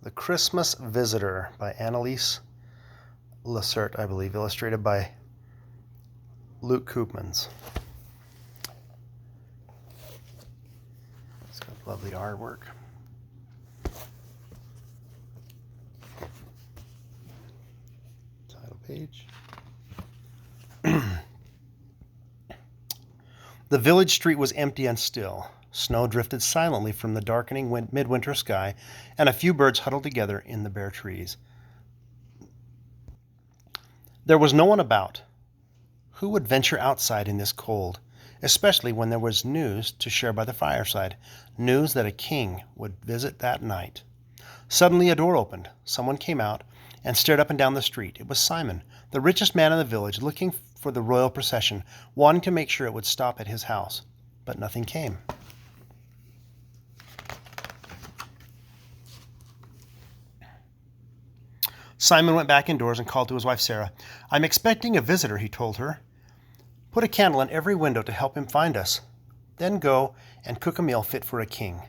The Christmas Visitor by Annalise Lacerte, I believe, illustrated by Luke Koopmans. It's got lovely artwork. Title page. The village street was empty and still. Snow drifted silently from the darkening midwinter sky, and a few birds huddled together in the bare trees. There was no one about. Who would venture outside in this cold, especially when there was news to share by the fireside, news that a king would visit that night? Suddenly a door opened. Someone came out and stared up and down the street. It was Simon, the richest man in the village, looking for the royal procession, wanting to make sure it would stop at his house. But nothing came. Simon went back indoors and called to his wife Sarah. "I'm expecting a visitor," he told her. "Put a candle in every window to help him find us. Then go and cook a meal fit for a king."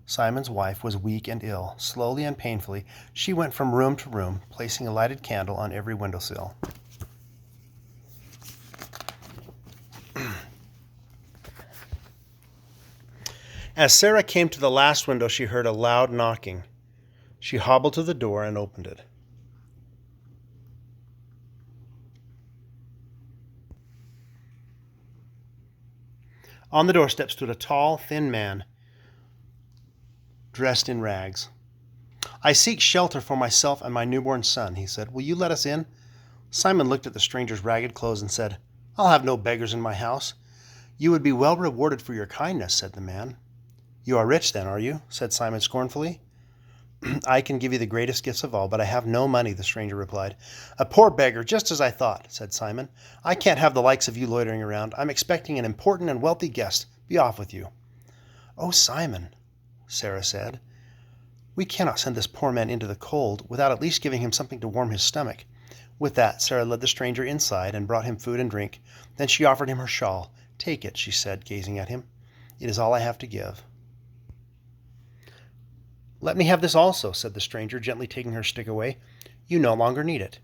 Simon's wife was weak and ill. Slowly and painfully, she went from room to room, placing a lighted candle on every windowsill. As Sarah came to the last window, she heard a loud knocking. She hobbled to the door and opened it. On the doorstep stood a tall, thin man, dressed in rags. "I seek shelter for myself and my newborn son," he said. "Will you let us in?" Simon looked at the stranger's ragged clothes and said, "I'll have no beggars in my house." "You would be well rewarded for your kindness," said the man. "You are rich then, are you?" said Simon scornfully. "I can give you the greatest gifts of all, but I have no money," the stranger replied. "A poor beggar, just as I thought," said Simon. "I can't have the likes of you loitering around. I'm expecting an important and wealthy guest. Be off with you." "Oh, Simon," Sarah said, "we cannot send this poor man into the cold without at least giving him something to warm his stomach." With that, Sarah led the stranger inside and brought him food and drink. Then she offered him her shawl. "Take it," she said, gazing at him. "It is all I have to give." "Let me have this also," said the stranger, gently taking her stick away. "You no longer need it."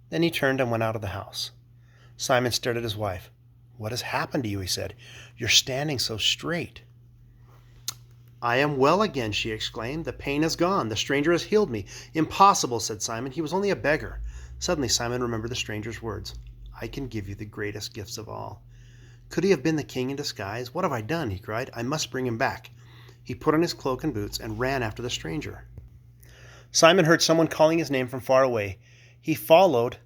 Then he turned and went out of the house. Simon stared at his wife. "What has happened to you?" he said. "You're standing so straight." "I am well again," she exclaimed. "The pain is gone. The stranger has healed me." "Impossible," said Simon. "He was only a beggar." Suddenly Simon remembered the stranger's words. "I can give you the greatest gifts of all." Could he have been the king in disguise? "What have I done?" he cried. "I must bring him back." He put on his cloak and boots and ran after the stranger. Simon heard someone calling his name from far away. He followed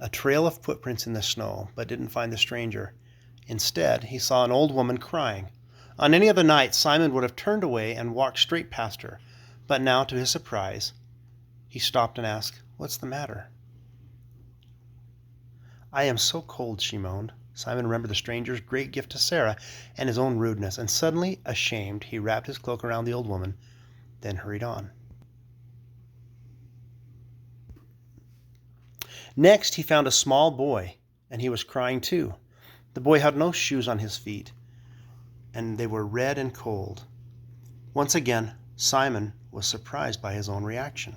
a trail of footprints in the snow, but didn't find the stranger. Instead, he saw an old woman crying. On any other night, Simon would have turned away and walked straight past her, but now, to his surprise, he stopped and asked, "What's the matter?" "I am so cold," she moaned. Simon remembered the stranger's great gift to Sarah and his own rudeness, and suddenly, ashamed, he wrapped his cloak around the old woman, then hurried on. Next, he found a small boy, and he was crying too. The boy had no shoes on his feet, and they were red and cold. Once again, Simon was surprised by his own reaction.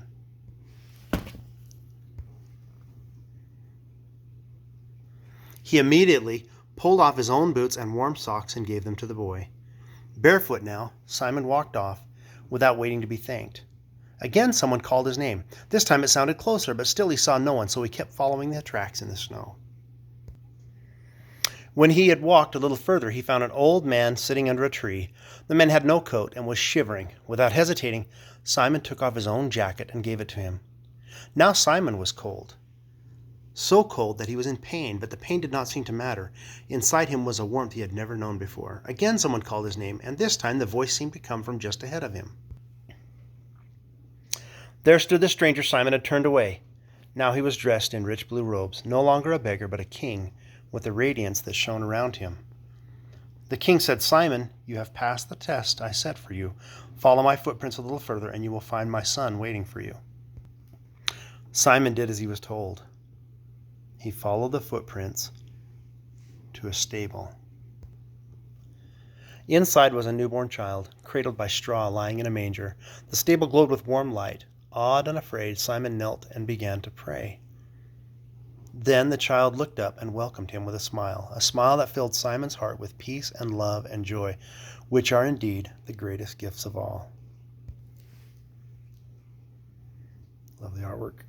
He immediately pulled off his own boots and warm socks and gave them to the boy. Barefoot now, Simon walked off without waiting to be thanked. Again someone called his name. This time it sounded closer, but still he saw no one, so he kept following the tracks in the snow. When he had walked a little further, he found an old man sitting under a tree. The man had no coat and was shivering. Without hesitating, Simon took off his own jacket and gave it to him. Now Simon was cold. So cold that he was in pain, but the pain did not seem to matter. Inside him was a warmth he had never known before. Again someone called his name, and this time the voice seemed to come from just ahead of him. There stood the stranger Simon had turned away. Now he was dressed in rich blue robes, no longer a beggar, but a king, with a radiance that shone around him. The king said, "Simon, you have passed the test I set for you. Follow my footprints a little further, and you will find my son waiting for you." Simon did as he was told. He followed the footprints to a stable. Inside was a newborn child, cradled by straw, lying in a manger. The stable glowed with warm light. Awed and afraid, Simon knelt and began to pray. Then the child looked up and welcomed him with a smile that filled Simon's heart with peace and love and joy, which are indeed the greatest gifts of all. Love the artwork.